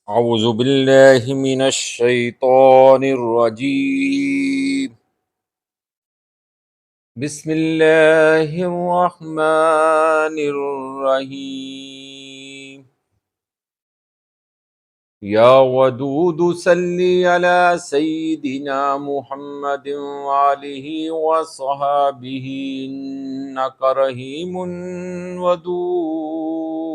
أعوذ بالله من الشيطان الرجيم. بسم الله الرحمن الرحيم. يا ودود صل على سيدنا محمد وآله وصحابه إنك رحيم ودود.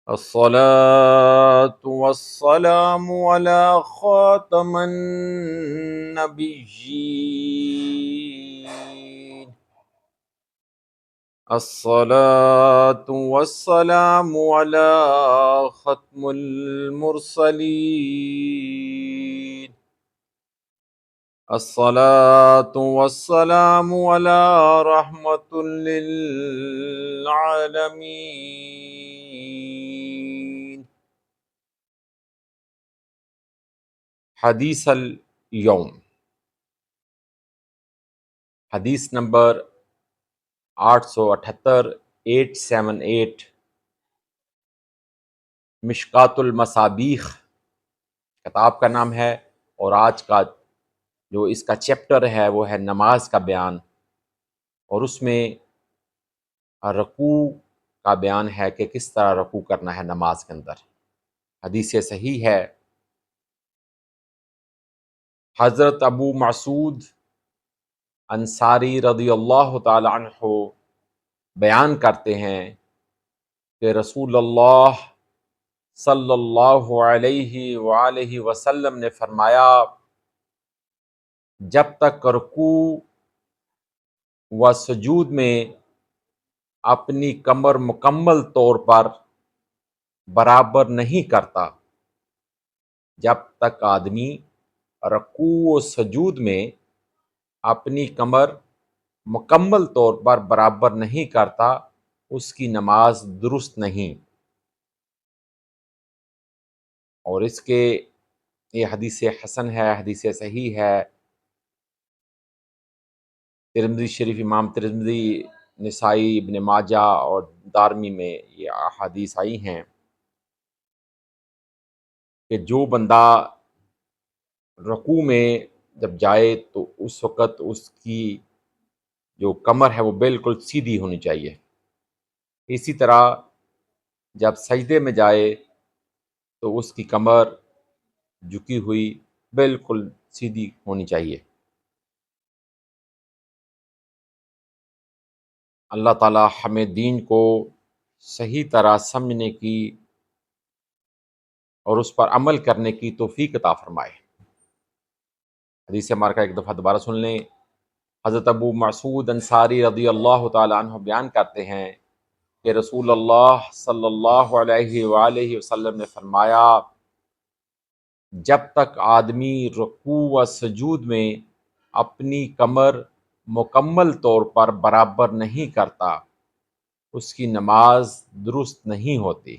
الصلاة والسلام على خاتم النبيين. الصلاة والسلام على ختم المرسلين. الصلاة والسلام على رحمة للعالمين. حدیث اليوم، حدیث نمبر 878 878 مشکات المصابیح کتاب کا نام ہے، اور آج کا جو اس کا چیپٹر ہے وہ ہے نماز کا بیان، اور اس میں رکوع کا بیان ہے کہ کس طرح رکوع کرنا ہے نماز کے اندر۔ حدیث صحیح ہے، حضرت ابو مسعود انصاری رضی اللہ تعالی عنہ بیان کرتے ہیں کہ رسول اللہ صلی اللہ علیہ وآلہ وسلم نے فرمایا، جب تک رکوع و سجود میں اپنی کمر مکمل طور پر برابر نہیں کرتا، جب تک آدمی رکوع و سجود میں اپنی کمر مکمل طور پر برابر نہیں کرتا، اس کی نماز درست نہیں۔ اور اس کے یہ حدیث حسن ہے، حدیث صحیح ہے۔ ترمذی شریف، امام ترمذی، نسائی، ابن ماجہ اور دارمی میں یہ احادیث آئی ہیں کہ جو بندہ رکوع میں جب جائے تو اس وقت اس کی جو کمر ہے وہ بالکل سیدھی ہونی چاہیے۔ اسی طرح جب سجدے میں جائے تو اس کی کمر جھکی ہوئی بالکل سیدھی ہونی چاہیے۔ اللہ تعالی ہمیں دین کو صحیح طرح سمجھنے کی اور اس پر عمل کرنے کی توفیق عطا فرمائے۔ حدیث مبارکہ ایک دفعہ دوبارہ سن لیں۔ حضرت ابو مسعود انصاری رضی اللہ تعالی عنہ بیان کرتے ہیں کہ رسول اللہ صلی اللہ علیہ وآلہ وسلم نے فرمایا، جب تک آدمی رکوع و سجود میں اپنی کمر مکمل طور پر برابر نہیں کرتا، اس کی نماز درست نہیں ہوتی۔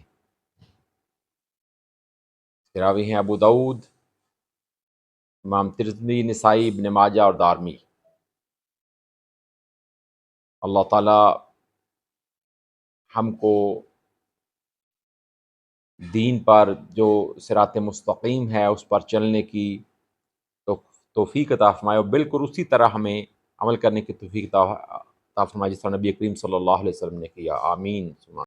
راوی ہیں ابو داؤد، امام ترمذی، نسائی، ابن ماجہ اور دارمی۔ اللہ تعالی ہم کو دین پر جو صراط مستقیم ہے اس پر چلنے کی توفیق عطا فرمائے، اور بالکل اسی طرح ہمیں عمل کرنے کی توفیق عطا فرمائے جس طرح نبی کریم صلی اللہ علیہ وسلم نے کیا۔ آمین۔